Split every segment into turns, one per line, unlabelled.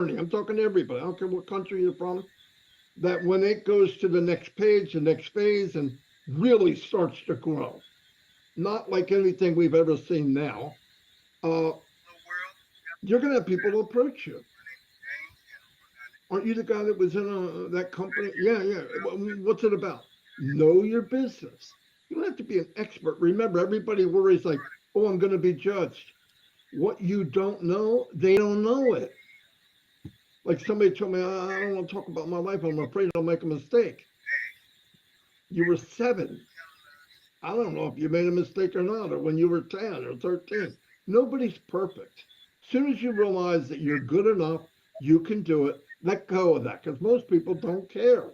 I'm talking to everybody. I don't care what country you're from. That when it goes to the next page, the next phase, and really starts to grow, not like anything we've ever seen now. Uh, you're going to have people approach you. Aren't you the guy that was in that company? Yeah, yeah. What's it about? Know your business. You don't have to be an expert. Remember, everybody worries like, oh, I'm going to be judged. What you don't know, they don't know it. Like somebody told me, I don't want to talk about my life. I'm afraid I'll make a mistake. You were 7. I don't know if you made a mistake or not, or when you were 10 or 13. Nobody's perfect. As soon as you realize that you're good enough, you can do it, let go of that because most people don't care.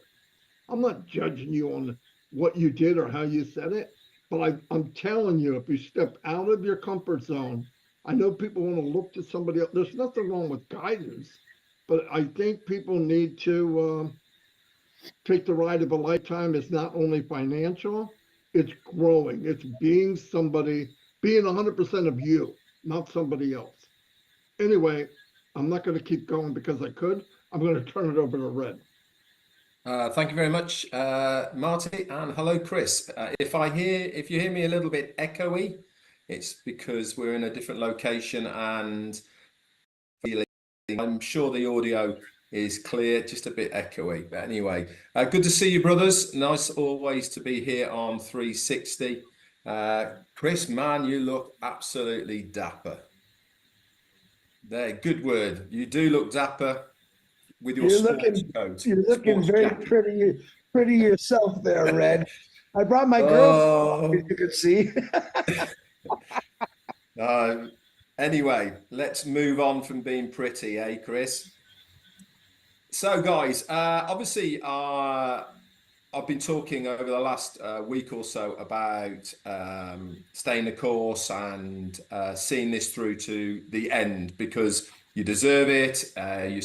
I'm not judging you on what you did or how you said it, but I'm telling you, if you step out of your comfort zone, I know people want to look to somebody else. There's nothing wrong with guidance, but I think people need to take the ride of a lifetime. It's not only financial, it's growing. It's being somebody, being 100% of you, not somebody else. Anyway, I'm not going to keep going because I could. I'm going to turn it over to Red.
Thank you very much, Marty, and hello, Chris. If you hear me a little bit echoey, it's because we're in a different location, and I'm sure the audio is clear, just a bit echoey. But anyway, good to see you, brothers. Nice always to be here on 360. Chris, man, you look absolutely dapper. There, good word. You do look dapper with your sports coat.
You're looking
sports
very
jacket.
pretty yourself there, Red. I brought my
Oh.
girlfriend, as you can see.
Anyway, let's move on from being pretty, eh, Chris? So, guys, obviously, I've been talking over the last week or so about staying the course and seeing this through to the end because you deserve it. You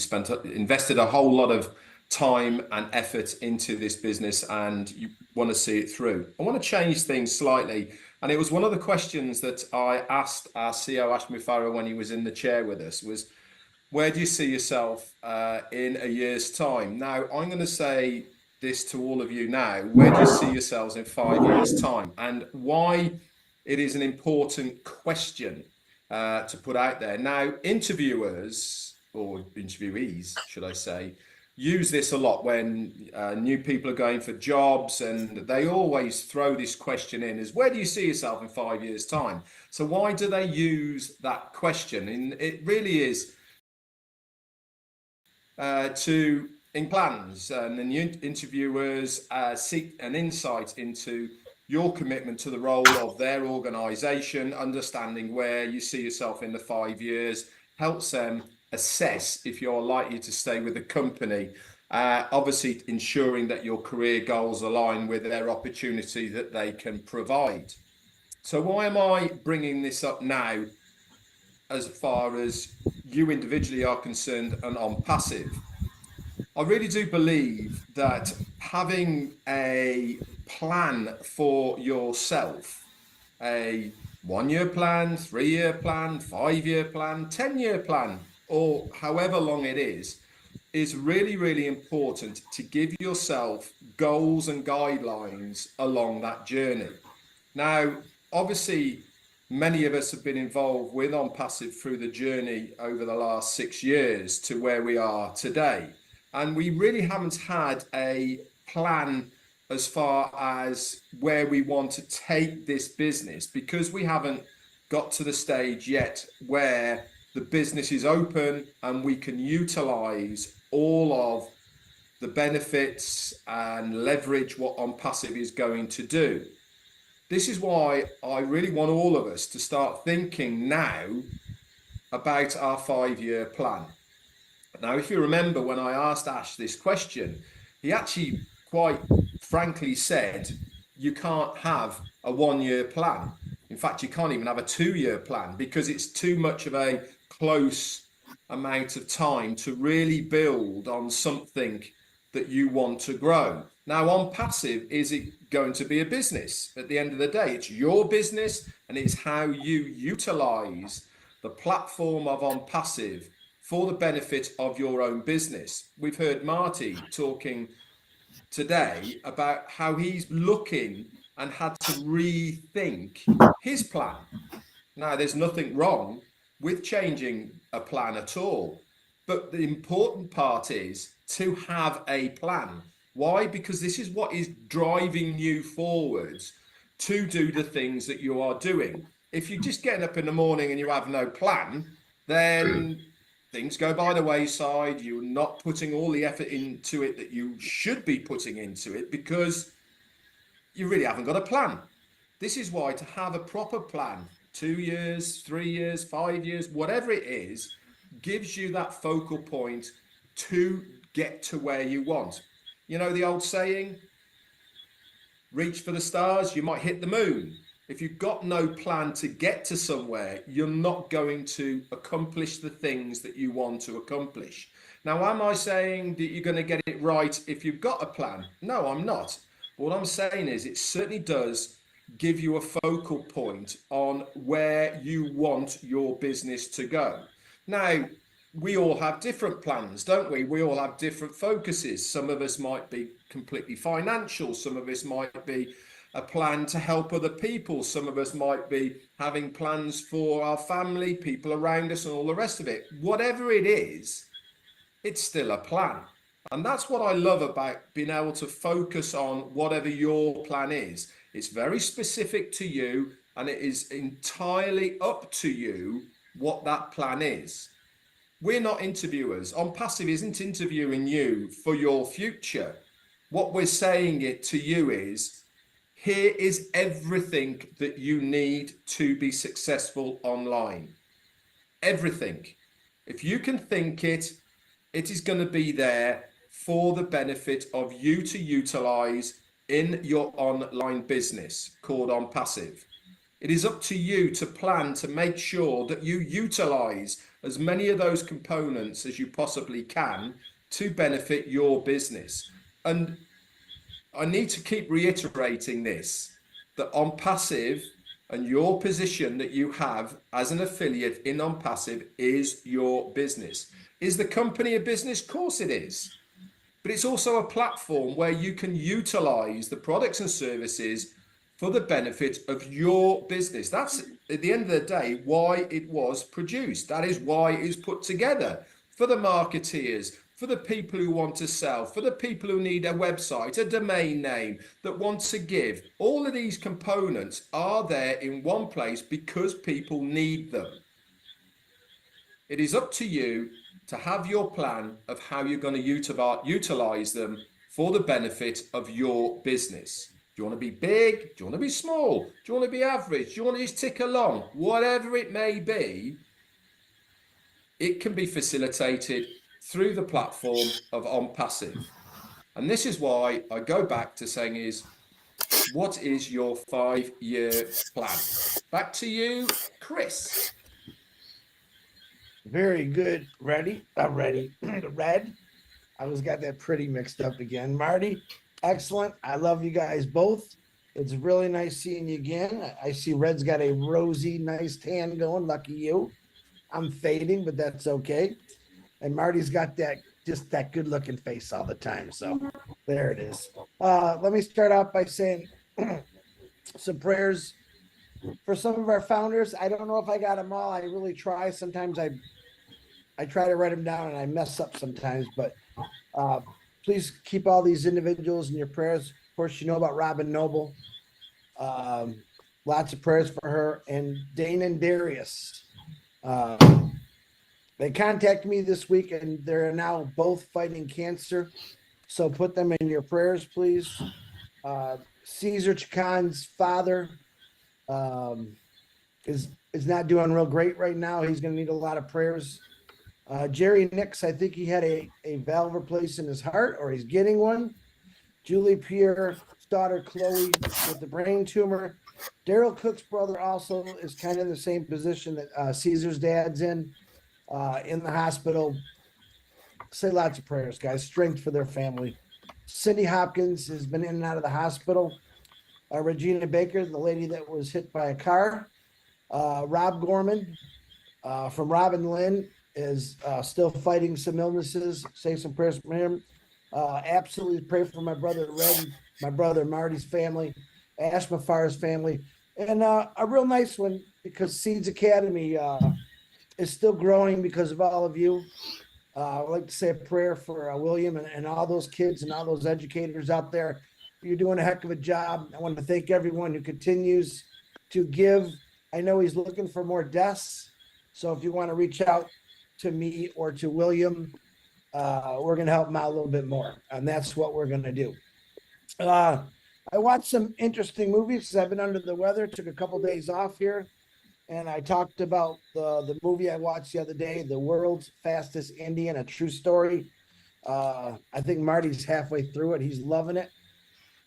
invested a whole lot of time and effort into this business and you want to see it through. I want to change things slightly. And it was one of the questions that I asked our CEO, Ash Mufareh, when he was in the chair with us was, where do you see yourself in a year's time? Now, I'm going to say this to all of you now. Where do you see yourselves in 5 years' time? And why it is an important question to put out there. Now, interviewers, or interviewees, should I say, use this a lot when new people are going for jobs, and they always throw this question in as, where do you see yourself in 5 years' time? So why do they use that question? And it really is in plans, and the new interviewers seek an insight into your commitment to the role of their organization, understanding where you see yourself in the 5 years, helps them assess if you're likely to stay with the company, obviously ensuring that your career goals align with their opportunity that they can provide. So why am I bringing this up now as far as you individually are concerned and Onpassive? I really do believe that having a plan for yourself, a 1 year plan, 3 year plan, 5 year plan, 10-year plan, or however long it is really, really important to give yourself goals and guidelines along that journey. Now, obviously, many of us have been involved with Onpassive through the journey over the last 6 years to where we are today. And we really haven't had a plan as far as where we want to take this business because we haven't got to the stage yet where the business is open and we can utilize all of the benefits and leverage what Onpassive is going to do. This is why I really want all of us to start thinking now about our 5-year plan. Now, if you remember when I asked Ash this question, he actually quite frankly said, you can't have a 1-year plan. In fact, you can't even have a 2-year plan because it's too much of a close amount of time to really build on something that you want to grow. Now, Onpassive, is it going to be a business? At the end of the day, it's your business and it's how you utilize the platform of Onpassive for the benefit of your own business. We've heard Marty talking today about how he's looking and had to rethink his plan. Now, there's nothing wrong with changing a plan at all, but the important part is to have a plan. Why? Because this is what is driving you forwards to do the things that you are doing. If you're just getting up in the morning and you have no plan, then things go by the wayside. You're not putting all the effort into it that you should be putting into it because you really haven't got a plan. This is why to have a proper plan, 2 years, 3 years, 5 years, whatever it is, gives you that focal point to get to where you want. You know the old saying, reach for the stars, you might hit the moon. If you've got no plan to get to somewhere, you're not going to accomplish the things that you want to accomplish. Now, am I saying that you're going to get it right if you've got a plan? No, I'm not. What I'm saying is it certainly does give you a focal point on where you want your business to go. Now, we all have different plans, don't we? We all have different focuses. Some of us might be completely financial. Some of us might be a plan to help other people. Some of us might be having plans for our family, people around us, and all the rest of it. Whatever it is, it's still a plan. And that's what I love about being able to focus on whatever your plan is. It's very specific to you, and it is entirely up to you what that plan is. We're not interviewers. Onpassive isn't interviewing you for your future. What we're saying it to you is, here is everything that you need to be successful online. Everything. If you can think it, it is going to be there for the benefit of you to utilize in your online business called Onpassive. It is up to you to plan to make sure that you utilize as many of those components as you possibly can to benefit your business. And I need to keep reiterating this, that Onpassive and your position that you have as an affiliate in Onpassive is your business. Is the company a business? Of course it is. But it's also a platform where you can utilize the products and services for the benefit of your business. That's, at the end of the day, why it was produced. That is why it is put together, for the marketeers, for the people who want to sell, for the people who need a website, a domain name, that want to give. All of these components are there in one place because people need them. It is up to you to have your plan of how you're going to utilize them for the benefit of your business. Do you want to be big? Do you want to be small? Do you want to be average? Do you want to just tick along? Whatever it may be, it can be facilitated through the platform of Onpassive. And this is why I go back to saying is, what is your 5-year plan? Back to you, Chris.
Very good. Ready? Red. I was got that pretty mixed up again. Marty, excellent. I love you guys both. It's really nice seeing you again. I see Red's got a rosy, nice tan going. Lucky you. I'm fading, but that's okay. And Marty's got that good looking face all the time. So there it is. Let me start off by saying some prayers for some of our founders. I don't know if I got them all. I really try. Sometimes I try to write them down and I mess up sometimes, but please keep all these individuals in your prayers. Of course, you know about Robin Noble. Lots of prayers for her, and Dane and Darius. They contacted me this week and they're now both fighting cancer. So put them in your prayers, please. Caesar Chacon's father is not doing real great right now. He's going to need a lot of prayers. Jerry Nix, I think he had a valve replaced in his heart, or he's getting one. Julie Pierre's daughter Chloe with the brain tumor. Daryl Cook's brother also is kind of in the same position that Caesar's dad's in the hospital. Say lots of prayers, guys. Strength for their family. Cindy Hopkins has been in and out of the hospital. Regina Baker, the lady that was hit by a car. Rob Gorman from Rob and Lynn. is still fighting some illnesses. Say some prayers for him. Absolutely pray for my brother Red, my brother Marty's family, Ash Mufareh's family, and a real nice one because Seeds Academy is still growing because of all of you. I'd like to say a prayer for William and all those kids and all those educators out there. You're doing a heck of a job. I want to thank everyone who continues to give. I know he's looking for more desks. So if you want to reach out to me or to William, we're going to help him out a little bit more. And that's what we're going to do. I watched some interesting movies because I've been under the weather, took a couple days off here. And I talked about the movie I watched the other day, The World's Fastest Indian, a true story. I think Marty's halfway through it. He's loving it.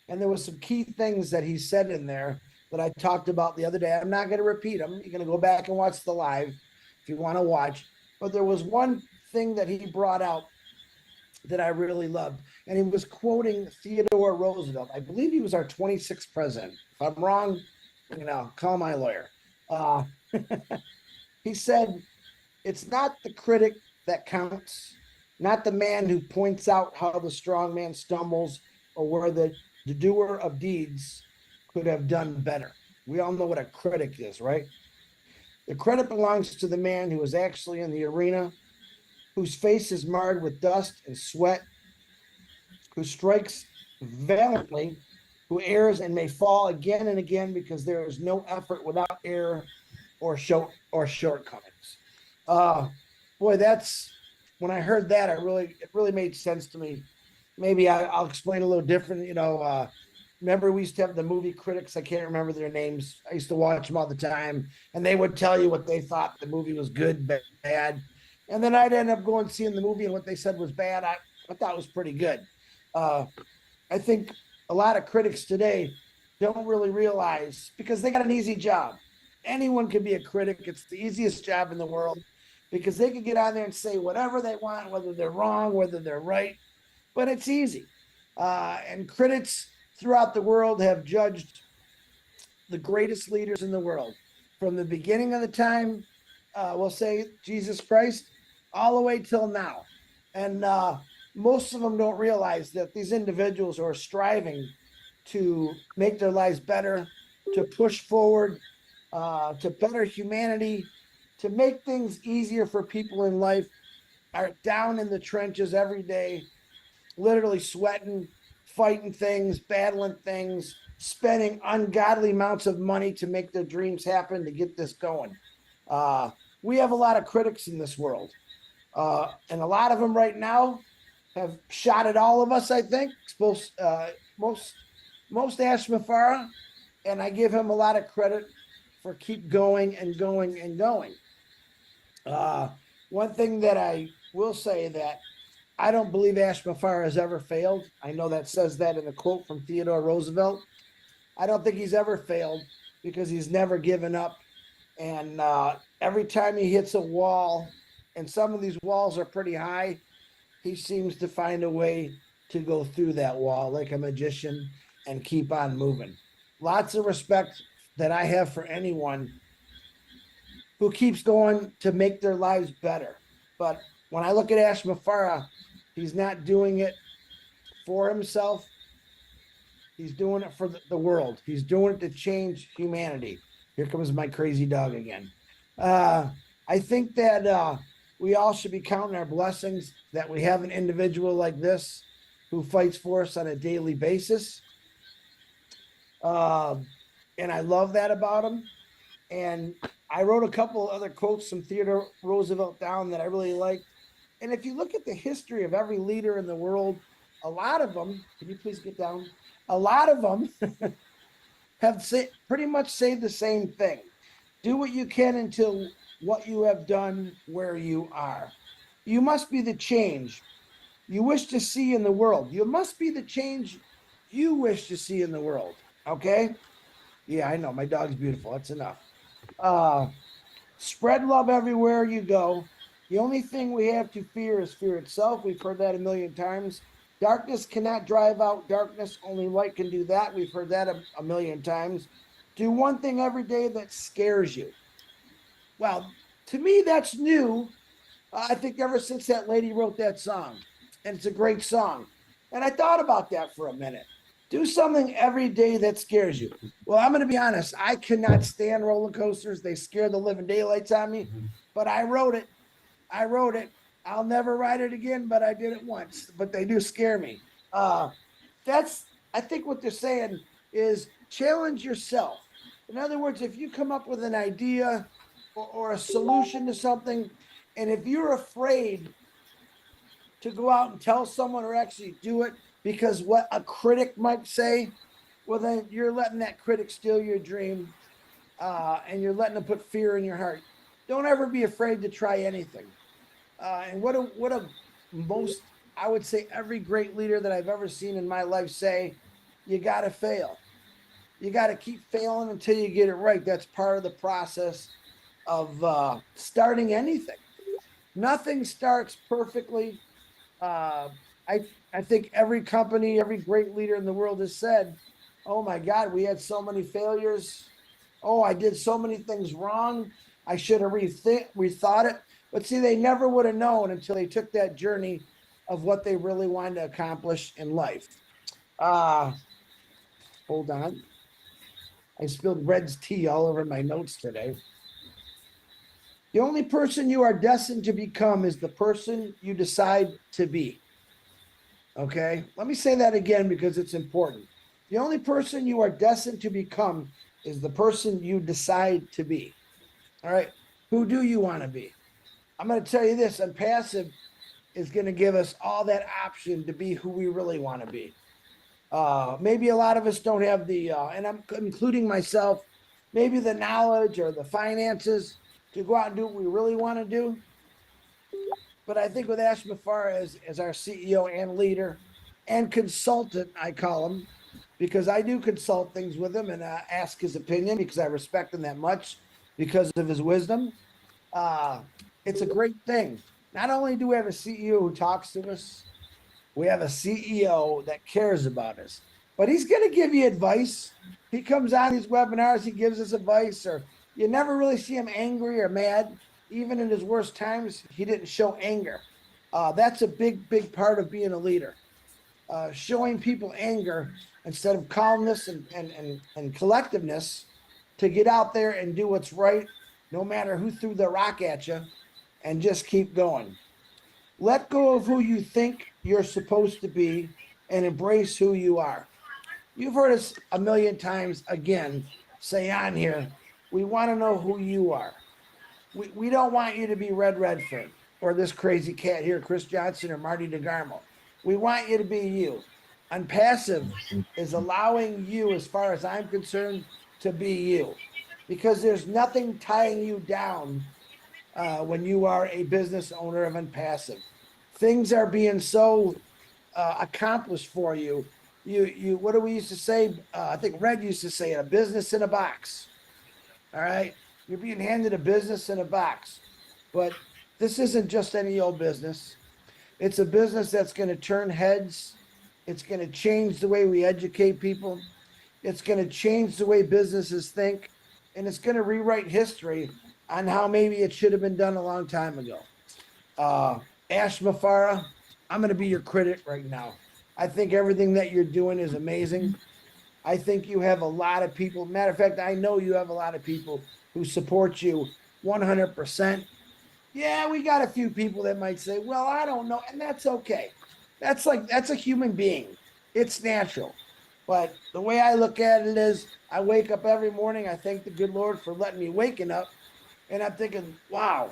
And there was some key things that he said in there that I talked about the other day. I'm not going to repeat them. You're going to go back and watch the live if you want to watch. But there was one thing that he brought out that I really loved. And he was quoting Theodore Roosevelt. I believe he was our 26th president. If I'm wrong, call my lawyer. He said, it's not the critic that counts, not the man who points out how the strong man stumbles or where the doer of deeds could have done better. We all know what a critic is, right? The credit belongs to the man who is actually in the arena, whose face is marred with dust and sweat, who strikes valiantly, who errs and may fall again and again because there is no effort without error or shortcomings. Boy, that's when I heard that, it really made sense to me. Maybe I'll explain a little different. Remember we used to have the movie critics. I can't remember their names. I used to watch them all the time, and they would tell you what they thought the movie was good, bad, and then I'd end up going seeing the movie, and what they said was bad, I thought was pretty good. I think a lot of critics today don't really realize because they got an easy job. Anyone can be a critic. It's the easiest job in the world because they can get on there and say whatever they want, whether they're wrong, whether they're right, but it's easy. And critics throughout the world have judged the greatest leaders in the world from the beginning of the time, we'll say Jesus Christ, all the way till now. And most of them don't realize that these individuals are striving to make their lives better, to push forward, to better humanity, to make things easier for people in life, are down in the trenches every day, literally sweating, fighting things, battling things, spending ungodly amounts of money to make their dreams happen, to get this going. We have a lot of critics in this world. And a lot of them right now have shot at all of us, I think. Most Ash Mufareh, and I give him a lot of credit for keep going and going and going. One thing that I will say that I don't believe Ash Mufareh has ever failed. I know that says that in a quote from Theodore Roosevelt. I don't think he's ever failed because he's never given up. And every time he hits a wall, and some of these walls are pretty high, he seems to find a way to go through that wall like a magician and keep on moving. Lots of respect that I have for anyone who keeps going to make their lives better. But when I look at Ash Mufareh, he's not doing it for himself. He's doing it for the world. He's doing it to change humanity. Here comes my crazy dog again. I think that we all should be counting our blessings that we have an individual like this who fights for us on a daily basis. And I love that about him. And I wrote a couple other quotes from Theodore Roosevelt down that I really liked. And if you look at the history of every leader in the world, a lot of them, can you please get down? A lot of them have pretty much said the same thing. Do what you can until what you have done where you are. You must be the change you wish to see in the world. You must be the change you wish to see in the world. Okay? Yeah, I know. My dog's beautiful. That's enough. Spread love everywhere you go. The only thing we have to fear is fear itself. We've heard that a million times. Darkness cannot drive out darkness. Only light can do that. We've heard that a million times. Do one thing every day that scares you. Well, to me, that's new. I think ever since that lady wrote that song, and it's a great song. And I thought about that for a minute. Do something every day that scares you. Well, I'm going to be honest. I cannot stand roller coasters. They scare the living daylights on me. But I wrote it. I wrote it. I'll never ride it again, but I did it once. But they do scare me. That's, I think what they're saying is challenge yourself. In other words, if you come up with an idea or a solution to something, and if you're afraid to go out and tell someone or actually do it because what a critic might say, well, then you're letting that critic steal your dream, and you're letting them put fear in your heart. Don't ever be afraid to try anything. And what a most, I would say every great leader that I've ever seen in my life say, you got to fail. You got to keep failing until you get it right. That's part of the process of starting anything. Nothing starts perfectly. Uh, I think every company, every great leader in the world has said, "Oh my God, we had so many failures. Oh, I did so many things wrong. I should have rethought it." But see, they never would have known until they took that journey of what they really wanted to accomplish in life. Uh, Hold on. I spilled Red's tea all over my notes today. The only person you are destined to become is the person you decide to be. Okay, let me say that again because it's important. The only person you are destined to become is the person you decide to be. All right, who do you want to be? I'm going to tell you this, Onpassive is going to give us all that option to be who we really want to be. Maybe a lot of us don't have and I'm including myself, maybe the knowledge or the finances to go out and do what we really want to do. But I think with Ash Mufareh as our CEO and leader and consultant, I call him, because I do consult things with him and ask his opinion because I respect him that much because of his wisdom. It's a great thing. Not only do we have a CEO who talks to us, we have a CEO that cares about us, but he's going to give you advice. He comes on these webinars, he gives us advice, or you never really see him angry or mad. Even in his worst times, he didn't show anger. That's a big part of being a leader. Showing people anger instead of calmness and collectiveness to get out there and do what's right, no matter who threw the rock at you, and just keep going. Let go of who you think you're supposed to be and embrace who you are. You've heard us a million times again say on here, we want to know who you are. We don't want you to be Red Redford or this crazy cat here, Chris Johnson or Marty DeGarmo. We want you to be you. Onpassive is allowing you, as far as I'm concerned, to be you, because there's nothing tying you down when you are a business owner of Onpassive. Things are being so accomplished for you. You what do we used to say? I think Red used to say it, a business in a box. All right. You're being handed a business in a box. But this isn't just any old business. It's a business that's going to turn heads. It's going to change the way we educate people. It's going to change the way businesses think. And it's going to rewrite history on how maybe it should have been done a long time ago. Ash Mufareh, I'm going to be your critic right now. I think everything that you're doing is amazing. I think you have a lot of people. Matter of fact, I know you have a lot of people who support you 100%. Yeah, we got a few people that might say, well, I don't know. And that's okay. That's a human being. It's natural. But the way I look at it is I wake up every morning. I thank the good Lord for letting me waking up. And I'm thinking, wow,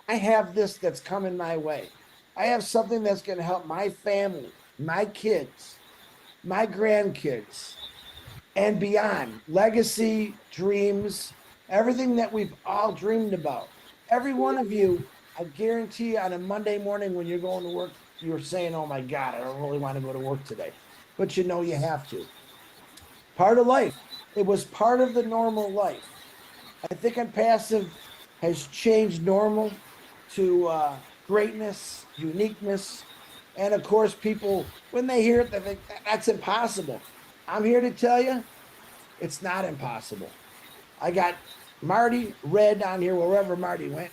I have this that's coming my way. I have something that's going to help my family, my kids, my grandkids, and beyond. Legacy, dreams, everything that we've all dreamed about. Every one of you, I guarantee on a Monday morning when you're going to work, you're saying, oh my God, I don't really want to go to work today. But you know you have to. Part of life. It was part of the normal life. I think Onpassive has changed normal to greatness, uniqueness. And of course, people, when they hear it, they think that's impossible. I'm here to tell you, it's not impossible. I got Marty, Red on here, wherever Marty went.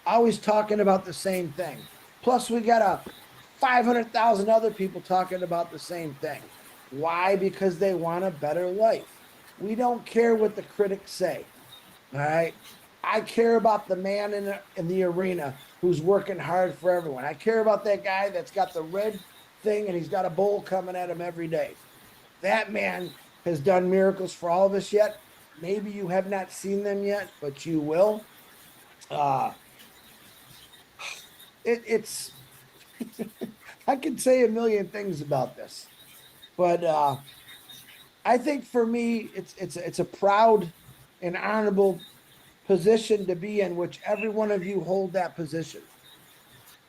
always talking about the same thing. Plus, we got 500,000 other people talking about the same thing. Why? Because they want a better life. We don't care what the critics say. All right. I care about the man in the arena who's working hard for everyone. I care about that guy that's got the red thing and he's got a bowl coming at him every day. That man has done miracles for all of us yet. Maybe you have not seen them yet, but you will. Uh, it's I could say a million things about this, but I think for me, it's a proud and honorable position to be in, which every one of you hold that position.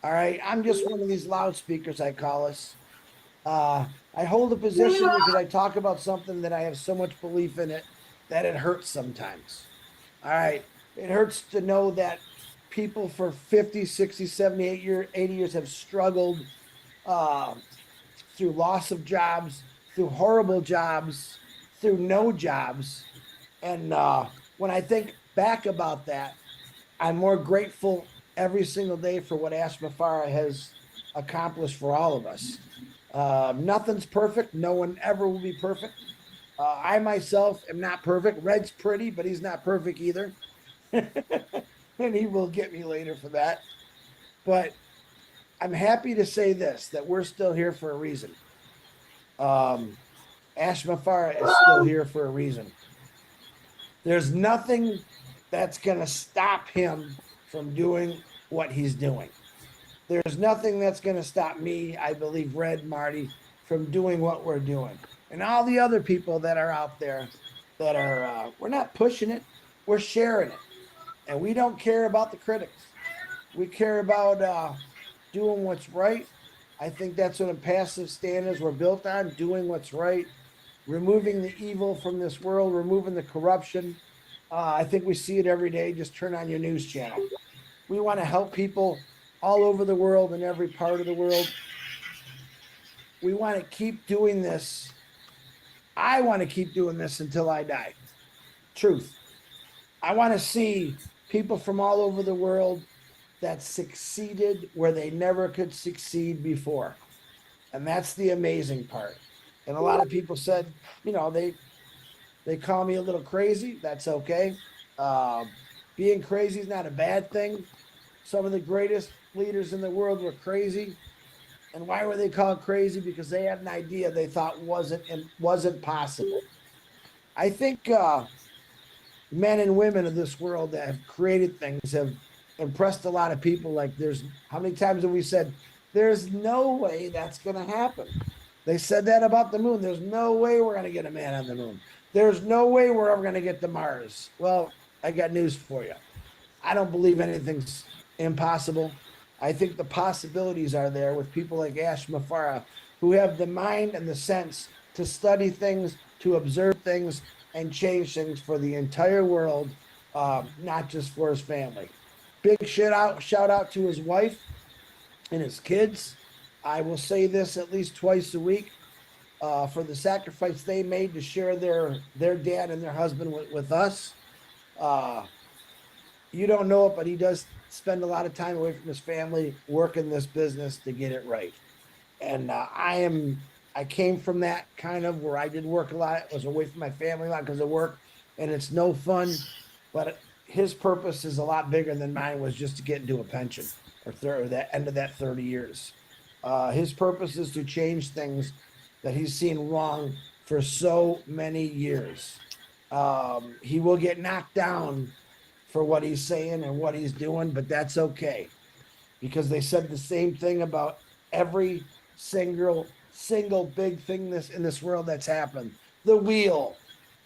All right, I'm just one of these loudspeakers, I call us. I hold a position because I talk about something that I have so much belief in it that it hurts sometimes. All right, it hurts to know that people for 50, 60, 78 years, 80 years have struggled uh, through loss of jobs, through horrible jobs, through no jobs. And when I think back about that, I'm more grateful every single day for what Ash Mufareh has accomplished for all of us. Nothing's perfect. No one ever will be perfect. I myself am not perfect. Red's pretty, but he's not perfect either. And he will get me later for that. But I'm happy to say this, that we're still here for a reason. Ash Mufareh is still here for a reason. There's nothing that's going to stop him from doing what he's doing. There's nothing that's going to stop me, I believe, Red, Marty, from doing what we're doing. And all the other people that are out there that are, we're not pushing it, we're sharing it. And we don't care about the critics. We care about doing what's right. I think that's what Onpassive standards were built on, doing what's right, removing the evil from this world, removing the corruption. I think we see it every day. Just turn on your news channel. We want to help people all over the world, in every part of the world. We want to keep doing this. I want to keep doing this until I die. Truth. I want to see people from all over the world that succeeded where they never could succeed before. And that's the amazing part. And a lot of people said, you know, they call me a little crazy. That's okay. Being crazy is not a bad thing. Some of the greatest leaders in the world were crazy. And why were they called crazy? Because they had an idea they thought wasn't possible. I think men and women of this world that have created things have impressed a lot of people. Like, there's how many times have we said, there's no way that's going to happen? They said that about the moon. There's no way we're going to get a man on the moon. There's no way we're ever going to get to Mars. Well, I got news for you. I don't believe anything's impossible. I think the possibilities are there with people like Ash Mufareh, who have the mind and the sense to study things, to observe things, and change things for the entire world, not just for his family. Big shout out to his wife and his kids. I will say this at least twice a week for the sacrifice they made to share their dad and their husband with us. You don't know it, but he does spend a lot of time away from his family working this business to get it right. And I came from that kind of where I did work a lot, was away from my family a lot because of work, and it's no fun. But his purpose is a lot bigger than mine was, just to get into a pension or that end of that 30 years. His purpose is to change things that he's seen wrong for so many years. He will get knocked down for what he's saying and what he's doing, but that's okay, because they said the same thing about every single big thing in this world that's happened. The wheel.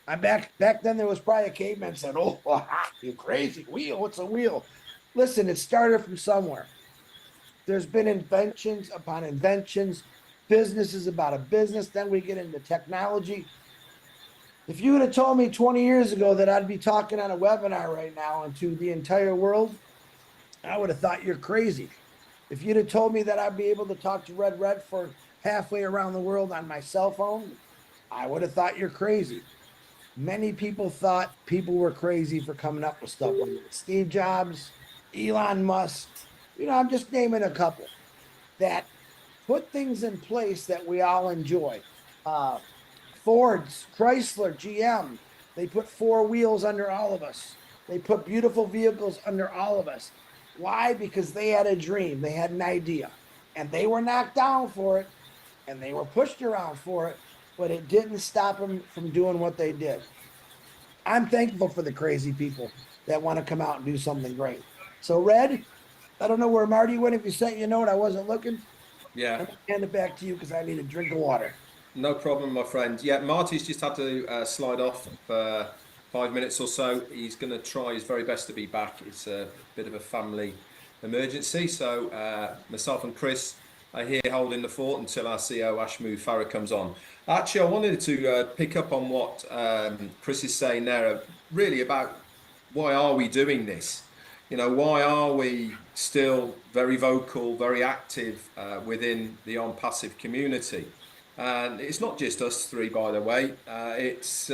I back then there was probably a caveman said, "Oh, you crazy wheel? What's a wheel?" Listen, it started from somewhere. There's been inventions upon inventions. Business is about a business. Then we get into technology. If you would have told me 20 years ago that I'd be talking on a webinar right now and to the entire world, I would have thought you're crazy. If you'd have told me that I'd be able to talk to Red for halfway around the world on my cell phone, I would have thought you're crazy. Many people thought people were crazy for coming up with stuff. Steve Jobs, Elon Musk, I'm just naming a couple that put things in place that we all enjoy. Uh, Ford's, Chrysler, GM, they put four wheels under all of us. They put beautiful vehicles under all of us. Why? Because they had a dream, they had an idea, and they were knocked down for it, and they were pushed around for it, but it didn't stop them from doing what they did. I'm thankful for the crazy people that want to come out and do something great. So, Red, I don't know where Marty went. If you sent you a note, I wasn't looking.
Yeah.
I'm gonna hand it back to you because I need a drink of water.
No problem, my friend. Yeah, Marty's just had to slide off for 5 minutes or so. He's going to try his very best to be back. It's a bit of a family emergency. So myself and Chris are here holding the fort until our CEO, Mufareh, comes on. Actually, I wanted to pick up on what Chris is saying there, really about why are we doing this? Why are we still very vocal, very active within the Onpassive community? And it's not just us three, by the way. It's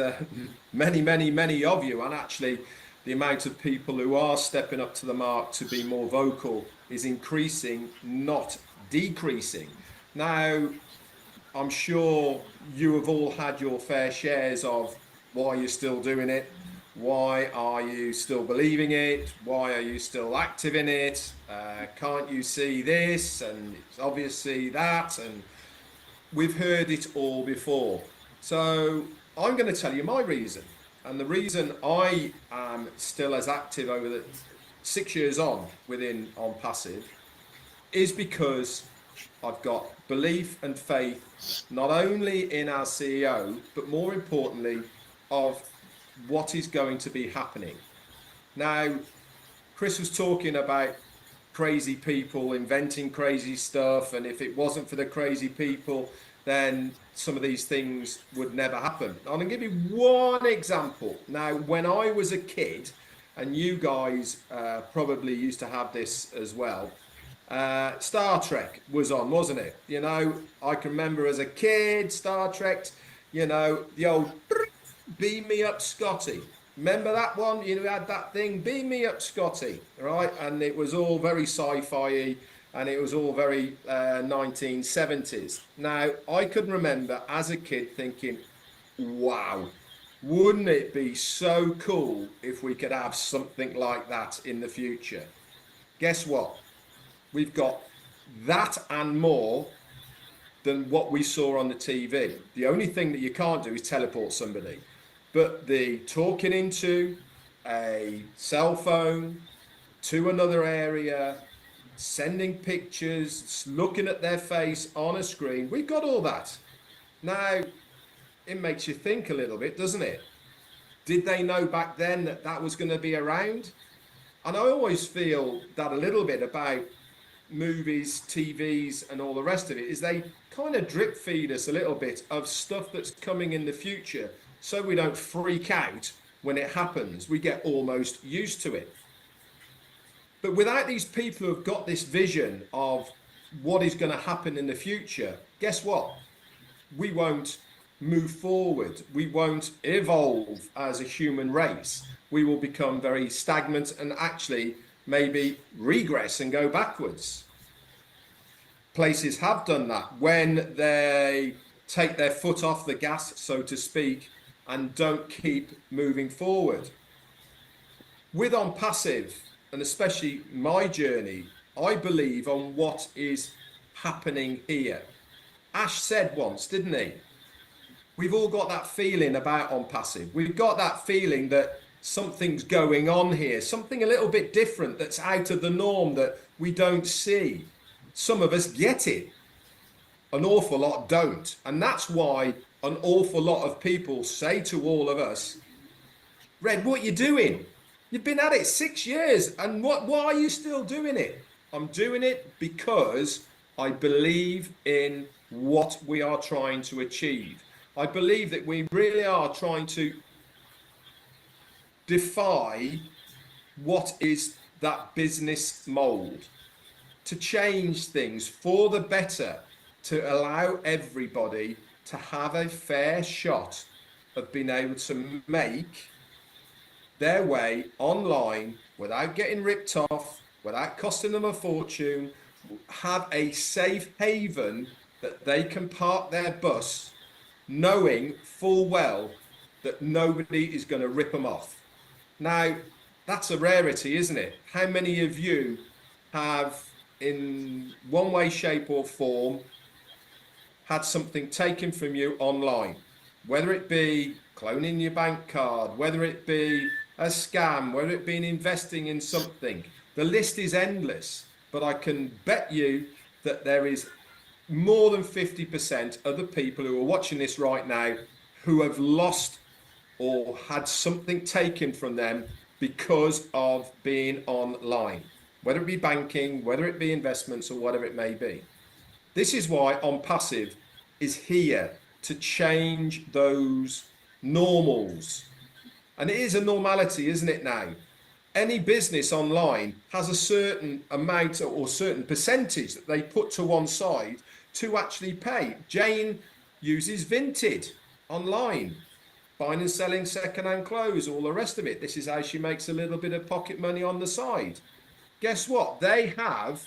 many, many, many of you. And actually, the amount of people who are stepping up to the mark to be more vocal is increasing, not decreasing. Now, I'm sure you have all had your fair shares of why you're still doing it. Why are you still believing it? Why are you still active in it? Can't you see this? And it's obviously that. And we've heard it all before. So I'm going to tell you my reason. And the reason I am still as active over the 6 years on within Onpassive is because I've got belief and faith, not only in our CEO, but more importantly, of what is going to be happening. Now, Chris was talking about crazy people inventing crazy stuff, and if it wasn't for the crazy people, then some of these things would never happen. I'm going to give you one example. Now, when I was a kid, and you guys probably used to have this as well, Star Trek was on, wasn't it? I can remember as a kid, Star Trek, the old beam me up, Scotty. Remember that one? You had that thing, beam me up, Scotty, right? And it was all very sci-fi, and it was all very 1970s. Now, I could remember as a kid thinking, wow, wouldn't it be so cool if we could have something like that in the future? Guess what? We've got that and more than what we saw on the TV. The only thing that you can't do is teleport somebody. But the talking into a cell phone to another area, sending pictures, looking at their face on a screen, we've got all that. Now, it makes you think a little bit, doesn't it? Did they know back then that that was going to be around? And I always feel that a little bit about movies, TVs, and all the rest of it is they kind of drip feed us a little bit of stuff that's coming in the future so we don't freak out when it happens. We get almost used to it. But without these people who've got this vision of what is going to happen in the future, guess what? We won't move forward. We won't evolve as a human race. We will become very stagnant and actually maybe regress and go backwards. Places have done that when they take their foot off the gas, so to speak, and don't keep moving forward. With Onpassive, and especially my journey, I believe on what is happening here. Ash said once, didn't he? We've all got that feeling about Onpassive. We've got that feeling that something's going on here, something a little bit different that's out of the norm that we don't see. Some of us get it. An awful lot don't. And that's why an awful lot of people say to all of us, Red, what are you doing? You've been at it 6 years, and why are you still doing it? I'm doing it because I believe in what we are trying to achieve. I believe that we really are trying to defy what is that business mold, to change things for the better, to allow everybody to have a fair shot of being able to make their way online without getting ripped off, without costing them a fortune, have a safe haven that they can park their bus knowing full well that nobody is going to rip them off. Now, that's a rarity, isn't it? How many of you have, in one way, shape, or form, had something taken from you online? Whether it be cloning your bank card, whether it be a scam, whether it be investing in something. The list is endless, but I can bet you that there is more than 50% of the people who are watching this right now who have lost or had something taken from them because of being online, whether it be banking, whether it be investments, or whatever it may be. This is why Onpassive is here to change those normals. And it is a normality, isn't it now? Any business online has a certain amount or certain percentage that they put to one side to actually pay. Jane uses Vinted online, buying and selling second-hand clothes, all the rest of it. This is how she makes a little bit of pocket money on the side. Guess what? They have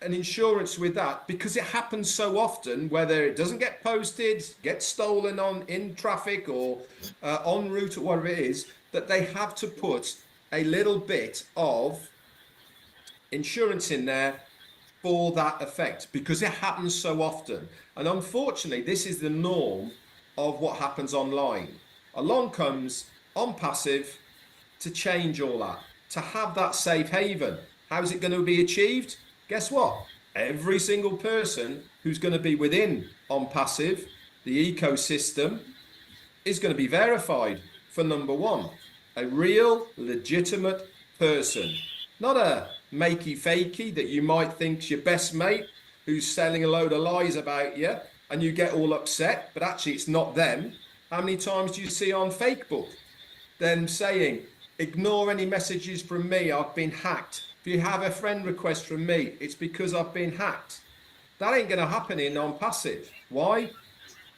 an insurance with that because it happens so often, whether it doesn't get posted, gets stolen on in traffic or en route or whatever it is, that they have to put a little bit of insurance in there for that effect because it happens so often. And unfortunately, this is the norm of what happens online. Along comes Onpassive to change all that, to have that safe haven. How's it going to be achieved? Guess what? Every single person who's going to be within Onpassive, the ecosystem, is going to be verified for number one. A real, legitimate person. Not a makey fakey that you might think's your best mate who's selling a load of lies about you and you get all upset, but actually it's not them. How many times do you see on Facebook them saying, ignore any messages from me, I've been hacked. If you have a friend request from me, it's because I've been hacked. That ain't going to happen in Onpassive. Why?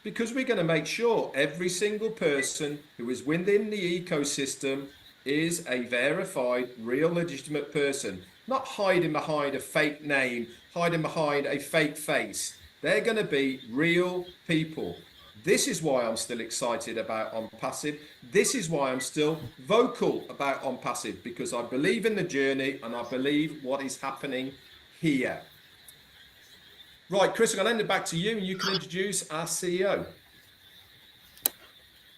Because we're going to make sure every single person who is within the ecosystem is a verified, real, legitimate person, not hiding behind a fake name, hiding behind a fake face. They're going to be real people. This is why I'm still excited about Onpassive. This is why I'm still vocal about Onpassive, because I believe in the journey and I believe what is happening here. Right, Chris, I'm going to hand it back to you and you can introduce our CEO.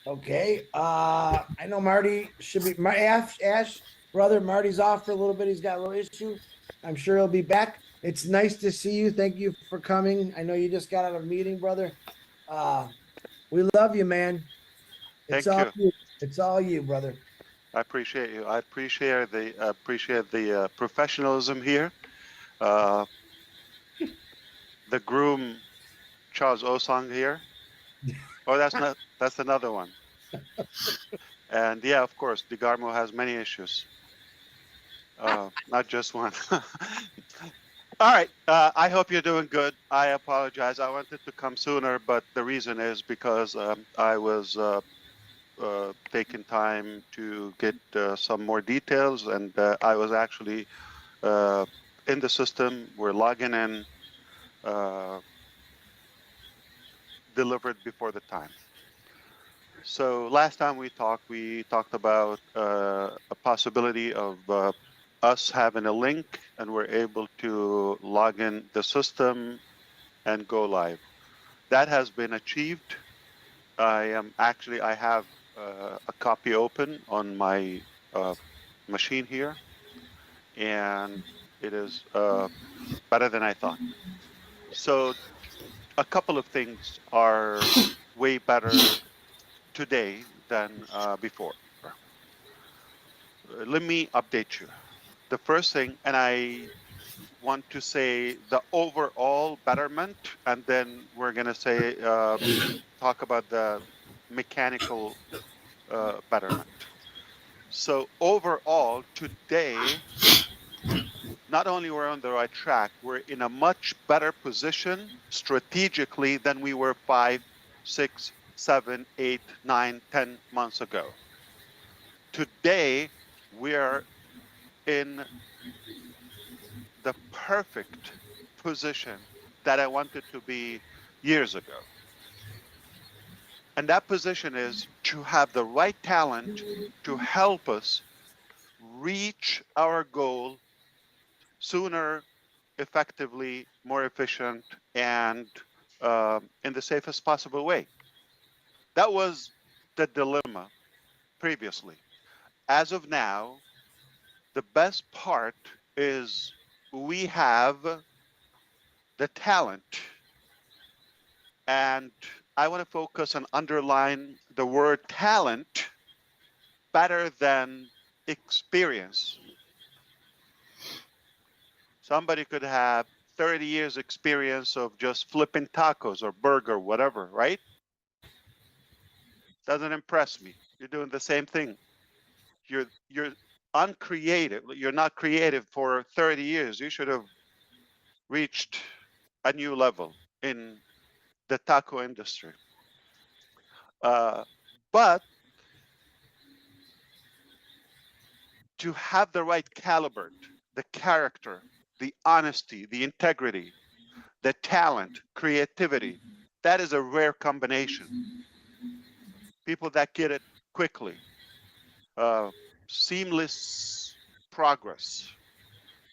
Okay. I know Marty should be my Ash brother. Marty's off for a little bit. He's got a little issue. I'm sure he'll be back. It's nice to see you. Thank you for coming. I know you just got out of a meeting, brother. We love you, man. It's all you. It's all you, brother.
I appreciate you. I appreciate the professionalism here. The groom, Charles Osang here. Oh, that's another one. And yeah, of course, DeGarmo has many issues. Not just one. All right. I hope you're doing good. I apologize. I wanted to come sooner, but the reason is because I was taking time to get some more details, and I was actually in the system. We're logging in, delivered before the time. So last time we talked about a possibility of us having a link and we're able to log in the system and go live. That has been achieved. I have a copy open on my machine here, and it is better than I thought. So a couple of things are way better today than before. Let me update you. The first thing, and I want to say the overall betterment, and then we're going to say, talk about the mechanical betterment. So overall, today, not only we're on the right track, we're in a much better position strategically than we were 5, 6, 7, 8, 9, 10 months ago. Today, we are in the perfect position that I wanted to be years ago. And that position is to have the right talent to help us reach our goal sooner, effectively, more efficient, and in the safest possible way. That was the dilemma previously. As of now, the best part is we have the talent, and I want to focus and underline the word talent better than experience. Somebody could have 30 years experience of just flipping tacos or burger, whatever, right? Doesn't impress me. You're doing the same thing. You're uncreative. You're not creative for 30 years. You should have reached a new level in the taco industry. But to have the right caliber, the character, the honesty, the integrity, the talent, creativity, that is a rare combination. People that get it quickly, seamless progress,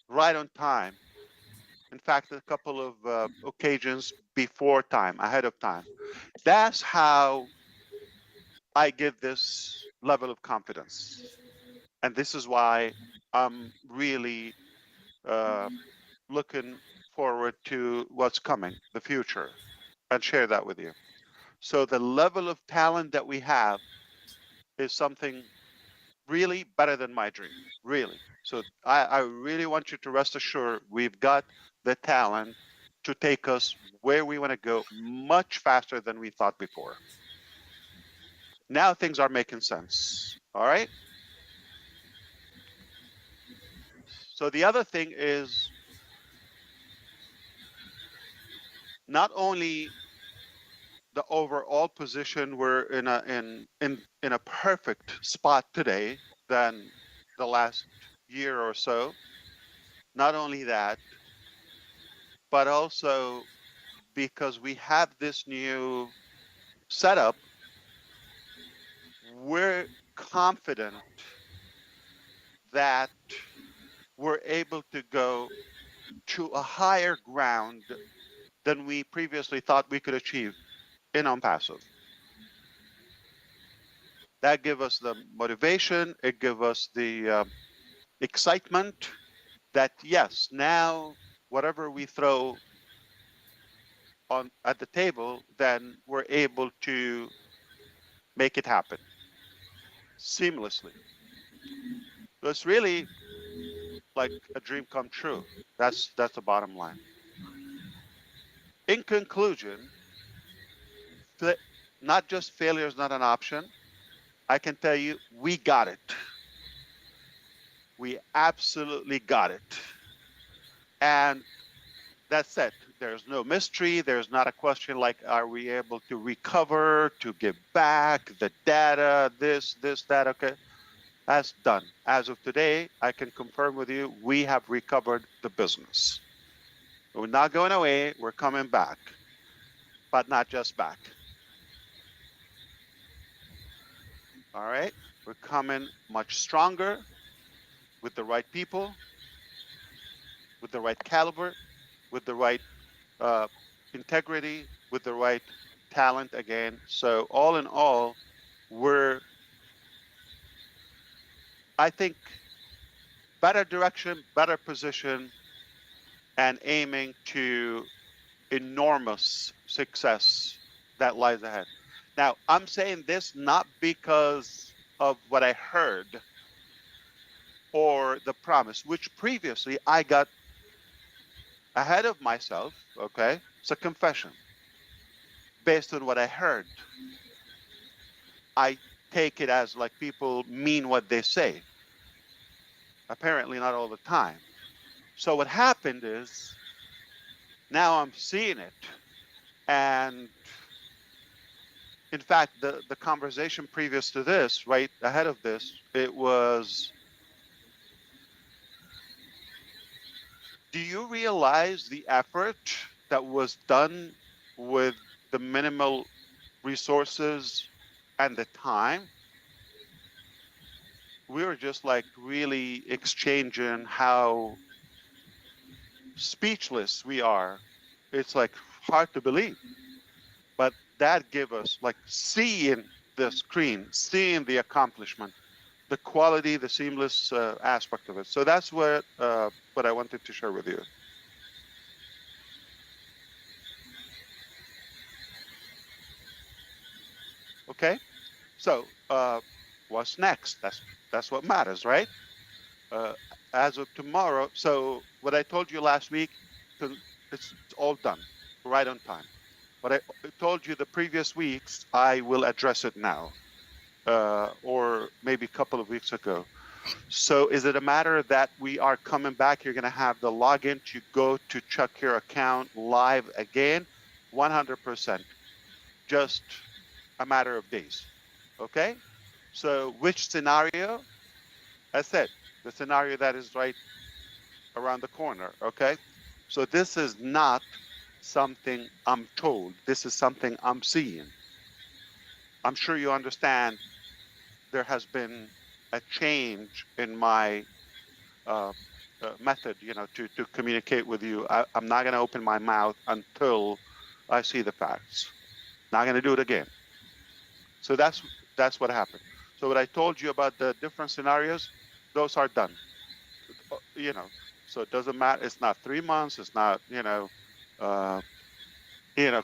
right on time. In fact, a couple of occasions before time, ahead of time. That's how I give this level of confidence. And this is why I'm really looking forward to what's coming, the future, and share that with you. So the level of talent that we have is something really better than my dream, really. So I really want you to rest assured we've got the talent to take us where we want to go much faster than we thought before. Now things are making sense. All right. So the other thing is not only the overall position, we're in a perfect spot today than the last year or so. Not only that, but also because we have this new setup, we're confident that we're able to go to a higher ground than we previously thought we could achieve in Onpassive. That give us the motivation, it give us the excitement that yes, now whatever we throw on at the table, then we're able to make it happen seamlessly. So it's really like a dream come true. That's the bottom line. In conclusion, not just failure is not an option. I can tell you, we got it. We absolutely got it. And that's it. There's no mystery. There's not a question like, are we able to recover, to give back the data, this, that, okay. That's done. As of today, I can confirm with you, we have recovered the business. We're not going away. We're coming back, but not just back. All right. We're coming much stronger with the right people, with the right caliber, with the right integrity, with the right talent again. So all in all, we're, I think, better direction, better position, and aiming to enormous success that lies ahead. Now, I'm saying this not because of what I heard or the promise, which previously I got ahead of myself, okay? It's a confession. Based on what I heard, I take it as like people mean what they say. Apparently not all the time. So what happened is now I'm seeing it. And in fact, the conversation previous to this, right ahead of this, it was do you realize the effort that was done with the minimal resources and the time? We were just like really exchanging how speechless we are. It's like hard to believe, but that gave us like seeing the screen, seeing the accomplishment, the quality, the seamless aspect of it. So that's what I wanted to share with you. Okay, so what's next? That's what matters, right? Uh, as of tomorrow. So what I told you last week, it's all done, right on time. What I told you the previous weeks, I will address it now, or maybe a couple of weeks ago. So is it a matter that we are coming back? You're going to have the login to go to check your account live again? 100%. Just a matter of days. Okay? So which scenario? I said, the scenario that is right around the corner. Okay? So this is not something I'm told. This is something I'm seeing. I'm sure you understand there has been a change in my method, to communicate with you. I'm not going to open my mouth until I see the facts. Not going to do it again. So that's what happened. So what I told you about the different scenarios, those are done. So it doesn't matter. It's not 3 months. It's not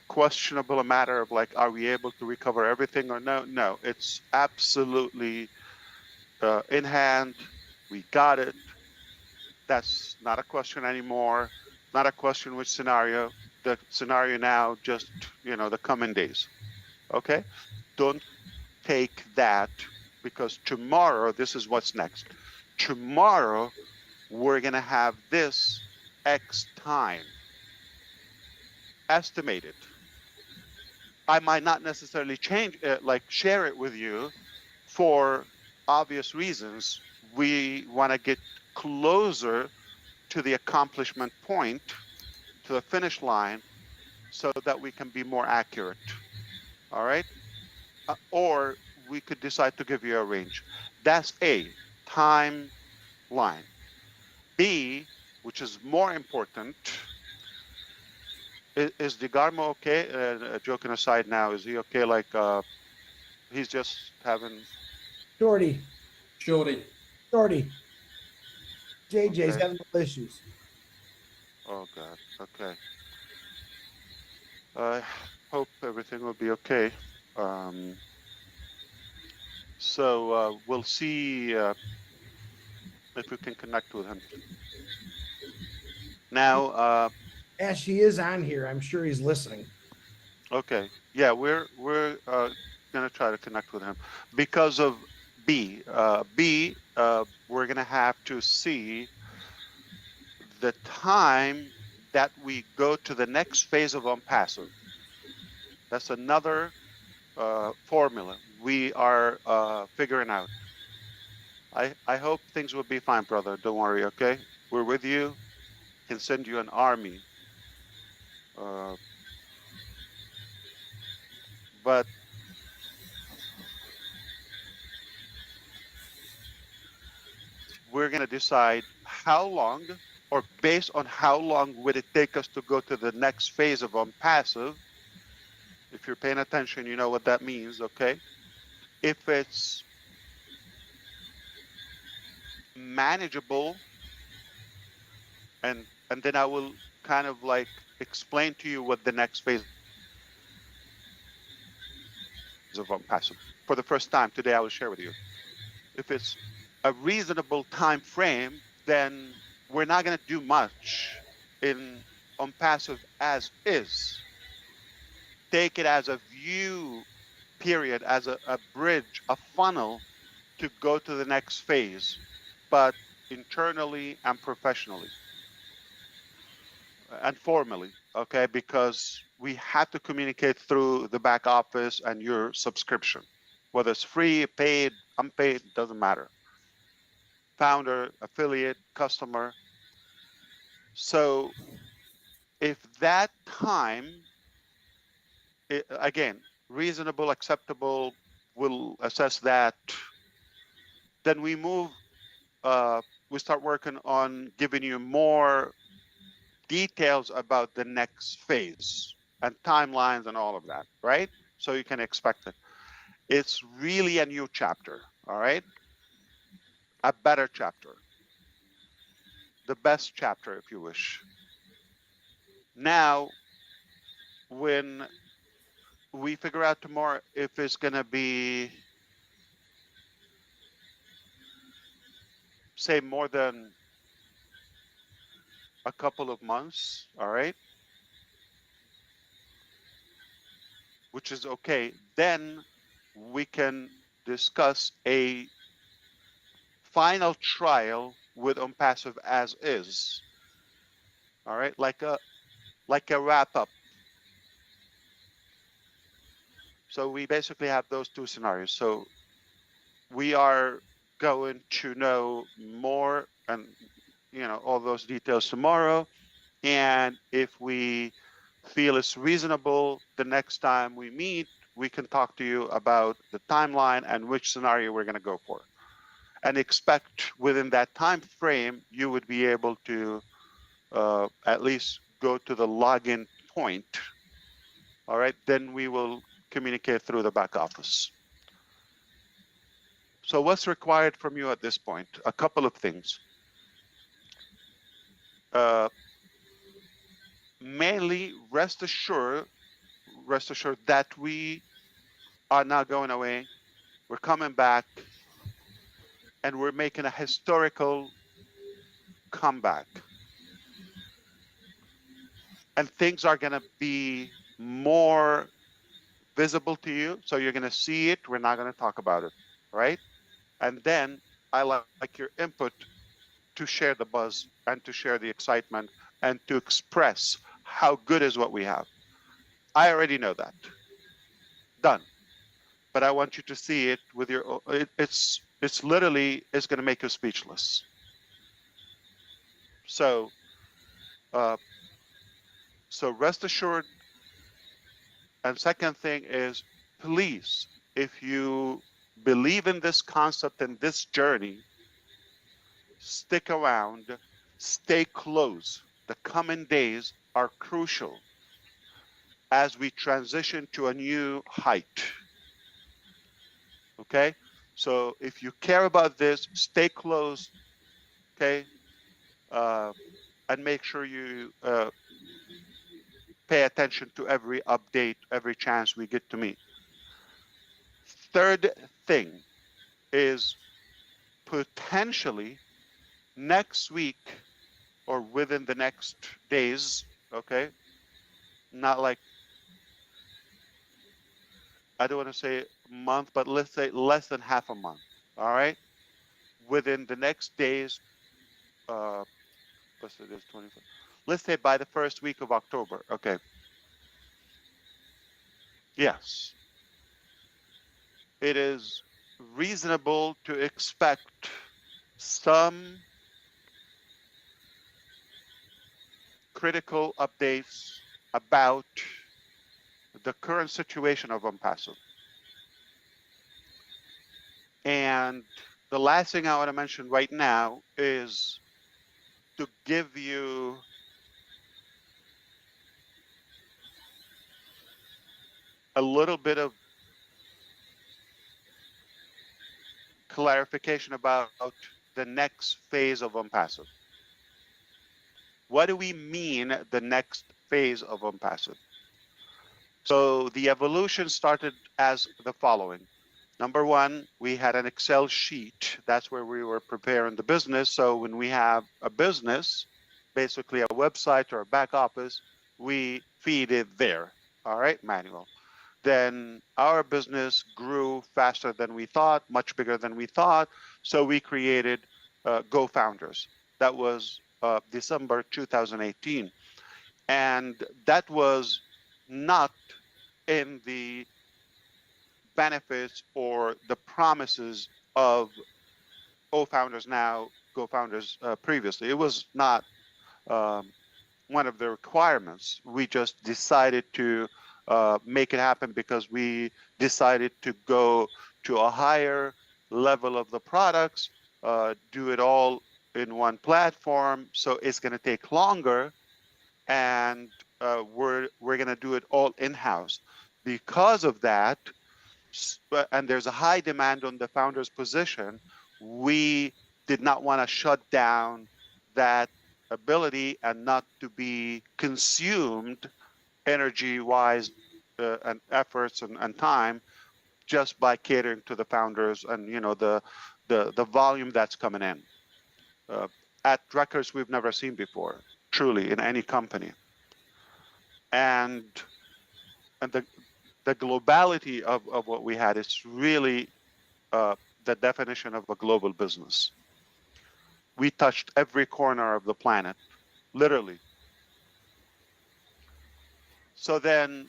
questionable a matter of like, are we able to recover everything or no? No, it's absolutely in hand. We got it. That's not a question anymore. Not a question which scenario. The scenario now, just, the coming days. Okay? Don't take that, because tomorrow, this is what's next. Tomorrow, we're going to have this X time estimated. I might not necessarily share it with you for obvious reasons. We want to get closer to the accomplishment point, to the finish line, so that we can be more accurate. All right? Or we could decide to give you a range. That's A, timeline. B, which is more important, is DeGarmo okay? Joking aside now, is he okay? Like, he's just having...
Shorty.
Shorty.
JJ's
Okay.
having issues.
Oh, God. Okay. I hope everything will be okay. So we'll see if we can connect with him. Now,
Ash, he is on here. I'm sure he's listening.
okay. Yeah, we're gonna try to connect with him because of B. We're gonna have to see the time that we go to the next phase of Onpassive. That's another formula we are figuring out. I hope things will be fine, brother. Don't worry, okay? We're with you. Can send you an army. But we're going to decide how long, or based on how long would it take us to go to the next phase of Onpassive. If you're paying attention, you know what that means, okay? If it's manageable, and then I will kind of like explain to you what the next phase of Onpassive. For the first time today, I will share with you. If it's a reasonable time frame, then we're not going to do much in Onpassive as is. Take it as a view period, as a bridge, a funnel to go to the next phase, but internally and professionally and formally, okay? Because we have to communicate through the back office and your subscription, whether it's free, paid, unpaid, doesn't matter. Founder, affiliate, customer. So if that time, again, reasonable, acceptable, we'll assess that. Then we start working on giving you more details about the next phase and timelines and all of that, right? So you can expect it. It's really a new chapter, all right? A better chapter, the best chapter, if you wish. Now, when we figure out tomorrow if it's going to be, say, more than a couple of months, all right, which is okay, then we can discuss a final trial with Onpassive as is, all right, like a wrap up. So we basically have those two scenarios. So we are going to know more and all those details tomorrow. And if we feel it's reasonable the next time we meet, we can talk to you about the timeline and which scenario we're going to go for. And expect within that time frame, you would be able to at least go to the login point. All right, then we will communicate through the back office. So what's required from you at this point? A couple of things. Mainly, rest assured that we are not going away. We're coming back, and we're making a historical comeback. And things are going to be more visible to you. So you're going to see it. We're not going to talk about it, right? And then I like your input to share the buzz and to share the excitement and to express how good is what we have. I already know that. Done. But I want you to see it with your. It's literally is going to make you speechless. So, so rest assured. And second thing is, please, if you believe in this concept and this journey, stick around, stay close. The coming days are crucial as we transition to a new height. Okay? So if you care about this, stay close, okay? And make sure you pay attention to every update, every chance we get to meet. Third thing is potentially next week or within the next days, okay? Not like, I don't want to say month, but let's say less than half a month, all right? Within the next days, what's it is, 24? Let's say by the first week of October, okay? Yes. It is reasonable to expect some critical updates about the current situation of Onpassive. And the last thing I want to mention right now is to give you a little bit of clarification about the next phase of Onpassive. What do we mean the next phase of Onpassive? So the evolution started as the following. Number one, we had an Excel sheet. That's where we were preparing the business. So when we have a business, basically a website or a back office, we feed it there. All right, manual. Then our business grew faster than we thought, much bigger than we thought. So we created Go Founders. That was December 2018. And that was not in the benefits or the promises of O Founders now, Go Founders previously. It was not one of the requirements. We just decided to make it happen because we decided to go to a higher level of the products, do it all in one platform. So it's going to take longer, and we're going to do it all in-house. Because of that, and there's a high demand on the founder's position, we did not want to shut down that ability and not to be consumed energy-wise and efforts and time just by catering to the founders and the volume that's coming in at records we've never seen before, truly, in any company. And the globality of what we had is really the definition of a global business. We touched every corner of the planet, literally. So then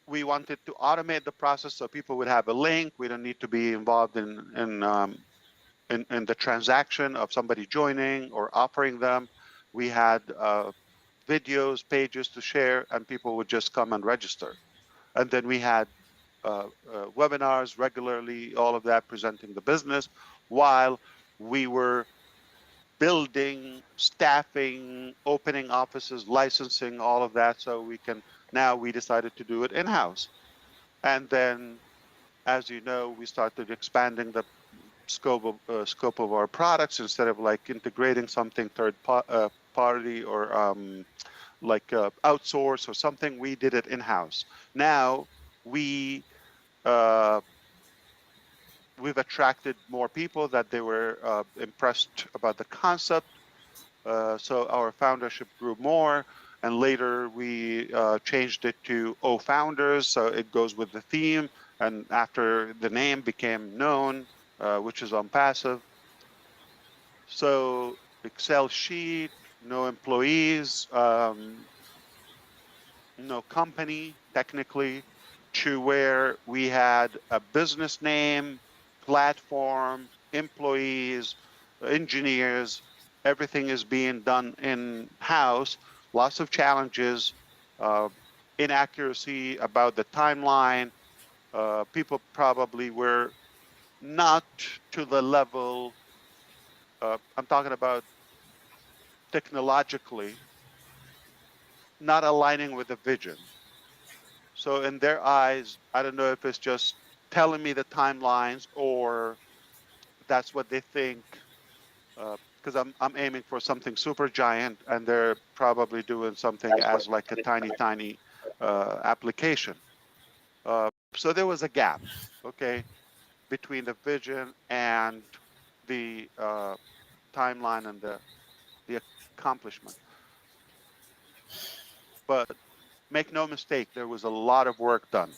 we wanted to automate the process so people would have a link. We don't need to be involved in the transaction of somebody joining or offering them. We had videos, pages to share, and people would just come and register. And then we had webinars regularly, all of that presenting the business, while we were building, staffing, opening offices, licensing, all of that. So now we decided to do it in-house. And then, as you know, we started expanding the scope of our products. Instead of like integrating something third party or like outsource or something, we did it in-house. Now we've attracted more people that they were impressed about the concept. So our foundership grew more, and later we changed it to O Founders, so it goes with the theme, and after the name became known, which is Onpassive. So Excel sheet, no employees, no company technically, to where we had a business name, platform, employees, engineers, everything is being done in-house. Lots of challenges, inaccuracy about the timeline. People probably were not to the level, I'm talking about technologically, not aligning with the vision. So in their eyes, I don't know if it's just telling me the timelines or that's what they think, because I'm aiming for something super giant, and they're probably doing something as like a tiny application. So there was a gap, okay, between the vision and the timeline and the accomplishment. But make no mistake, there was a lot of work done.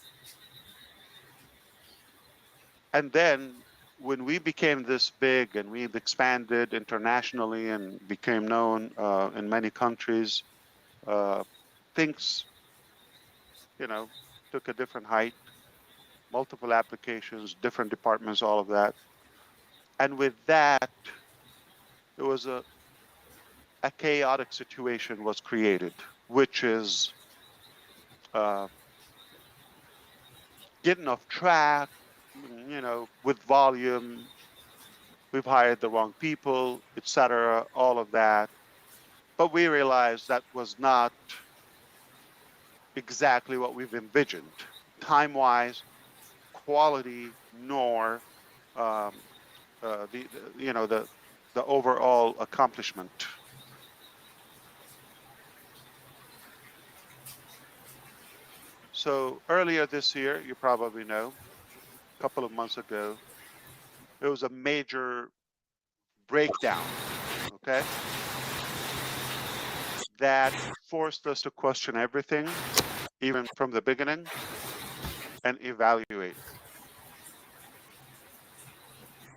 And then when we became this big and we've expanded internationally and became known in many countries, things, took a different height, multiple applications, different departments, all of that. And with that, there was a chaotic situation was created, which is getting off track, with volume. We've hired the wrong people, etc., all of that. But we realized that was not exactly what we've envisioned, time-wise, quality, nor the overall accomplishment. So earlier this year, you probably know, a couple of months ago, there was a major breakdown, okay, that forced us to question everything, even from the beginning, and evaluate.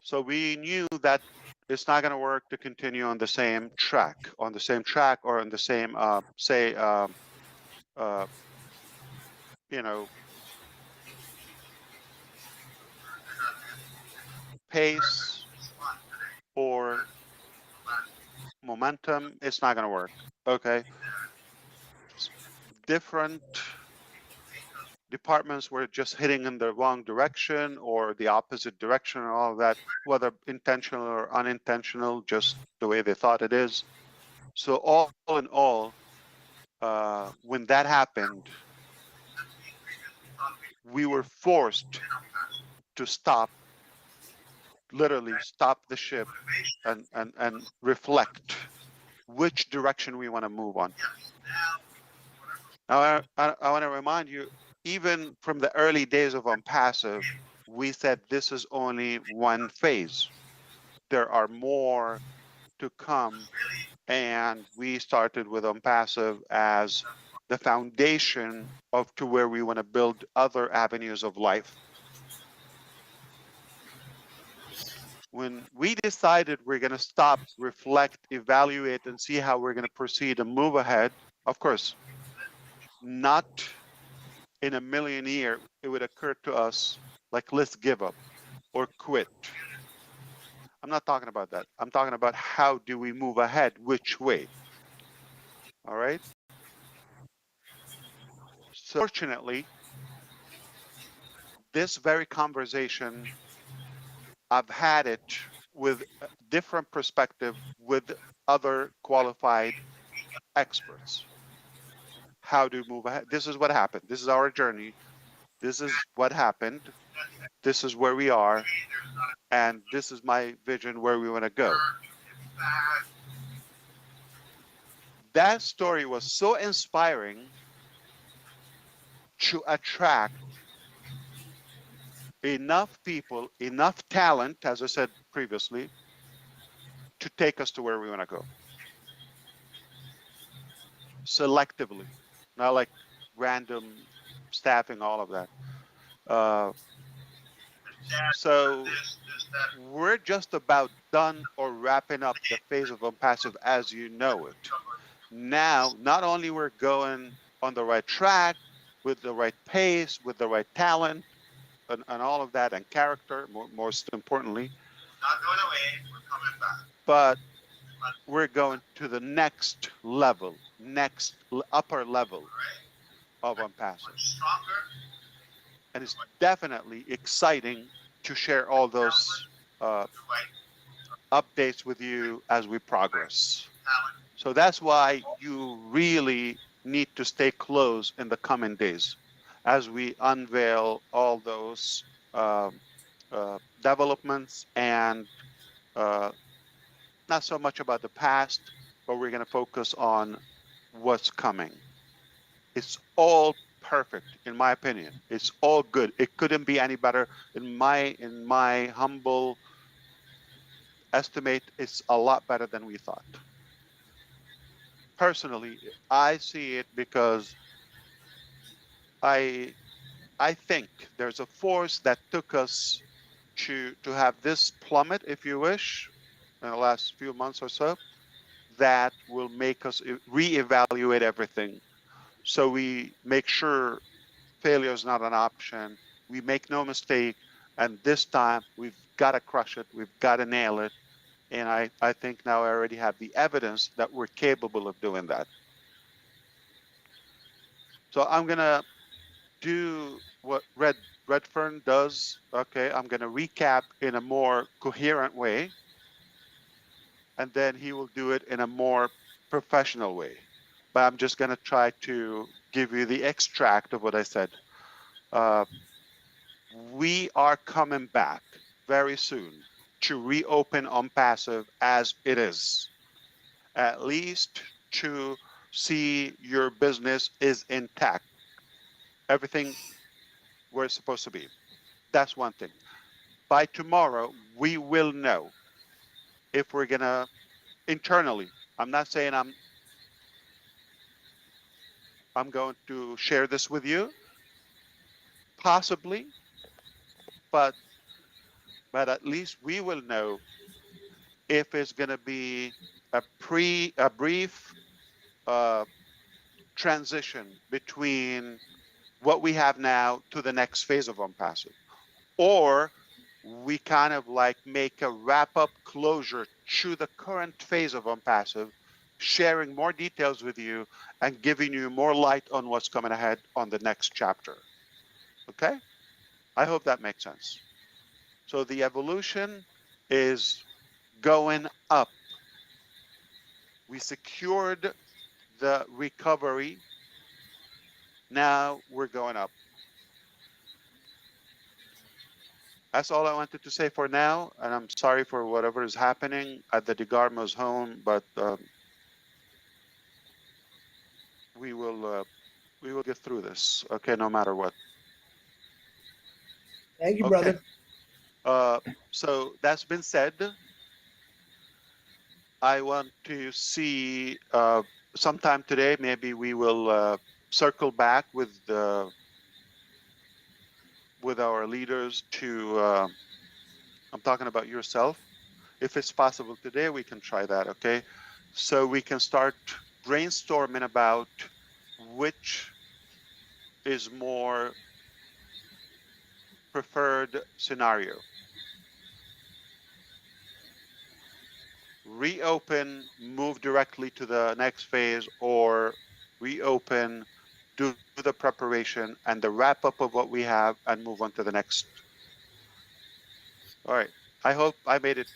So we knew that it's not going to work to continue on the same track, or on the same, pace or momentum, it's not going to work. Okay. Different departments were just hitting in the wrong direction or the opposite direction and all of that, whether intentional or unintentional, just the way they thought it is. So all in all, when that happened, we were forced to stop, literally stop the ship and reflect which direction we want to move on. Now, I want to remind you, even from the early days of Onpassive, we said this is only one phase. There are more to come, and we started with Onpassive as the foundation of to where we want to build other avenues of life. When we decided we're going to stop, reflect, evaluate, and see how we're going to proceed and move ahead, of course, not in a million years it would occur to us like, let's give up or quit. I'm not talking about that. I'm talking about how do we move ahead, which way. All right. So fortunately, this very conversation, I've had it with a different perspective with other qualified experts. How to move ahead. This is what happened. This is our journey. This is what happened. This is where we are. And this is my vision where we want to go. That story was so inspiring to attract enough people, enough talent, as I said previously, to take us to where we want to go. Selectively, not like random staffing, all of that. So we're just about done or wrapping up the phase of Onpassive as you know it. Now, not only we're going on the right track, with the right pace, with the right talent, and all of that, and character, most importantly. Not going away, we're coming back. But we're going to the next level, next upper level of Onpassive. And it's definitely exciting to share all those updates with you as we progress. So that's why you really need to stay close in the coming days as we unveil all those developments and not so much about the past, but we're going to focus on what's coming. It's all perfect, in my opinion. It's all good. It couldn't be any better. In my humble estimate, it's a lot better than we thought. Personally, I see it because I think there's a force that took us to have this plummet, if you wish, in the last few months or so, that will make us reevaluate everything. So we make sure failure is not an option. We make no mistake. And this time we've got to crush it. We've got to nail it. And I think now I already have the evidence that we're capable of doing that. So I'm going to do what Redfern does. Okay, I'm going to recap in a more coherent way. And then he will do it in a more professional way. But I'm just going to try to give you the extract of what I said. We are coming back very soon to reopen Onpassive as it is, at least to see your business is intact. Everything where it's supposed to be. That's one thing. By tomorrow, we will know if we're going to internally. I'm not saying I'm going to share this with you, possibly, but at least we will know if it's going to be a brief transition between what we have now to the next phase of Onpassive, or we kind of like make a wrap up closure through the current phase of Onpassive, sharing more details with you and giving you more light on what's coming ahead on the next chapter. Okay? I hope that makes sense. So the evolution is going up. We secured the recovery. Now we're going up. That's all I wanted to say for now, and I'm sorry for whatever is happening at the DeGarmo's home, but we will get through this, okay, no matter what.
Thank you,
Okay.
brother.
So that's been said. I want to see sometime today, maybe we will circle back with our leaders to, I'm talking about yourself. If it's possible today, we can try that, okay? So we can start brainstorming about which is more preferred scenario. Reopen, move directly to the next phase, or reopen, do the preparation and the wrap up of what we have and move on to the next. All right. I hope I made it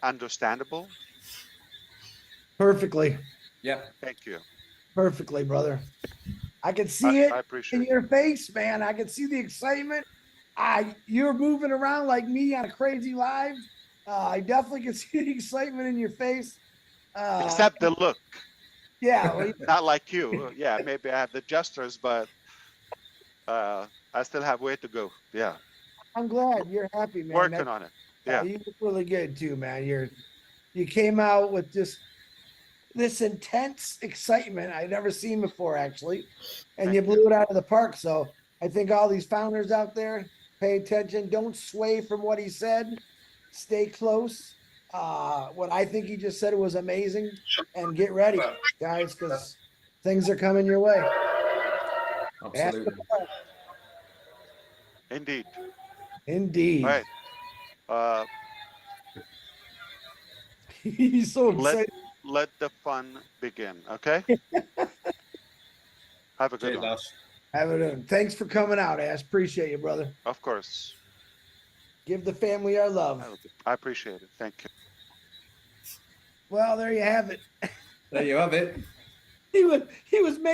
understandable.
Perfectly.
Yeah.
Thank you.
Perfectly, brother. I can see it
I
in
appreciate it.
your face, man. I can see the excitement. You're moving around like me on a crazy live. I definitely can see the excitement in your face.
Except the look.
Yeah, well,
Not like you. Yeah, maybe I have the gestures, but I still have way to go. Yeah.
I'm glad you're happy, man.
Working on it. Yeah.
You look really good too, man. You came out with this intense excitement I've never seen before, actually, and
Thank
you blew
you.
it out of the park. So I think all these founders out there, pay attention. Don't sway from what he said. Stay close. What I think he just said was amazing, and get ready, guys, because things are coming your way.
Absolutely.
Indeed.
Indeed.
All right. Uh,
He's so excited.
let the fun begin. Okay. Have a good
Cheers,
one.
Ash.
Have it. Thanks for coming out, Ash. Appreciate you, brother.
Of course.
Give the family our love.
I appreciate it. Thank you.
Well, there you have it.
There you have it.
He was making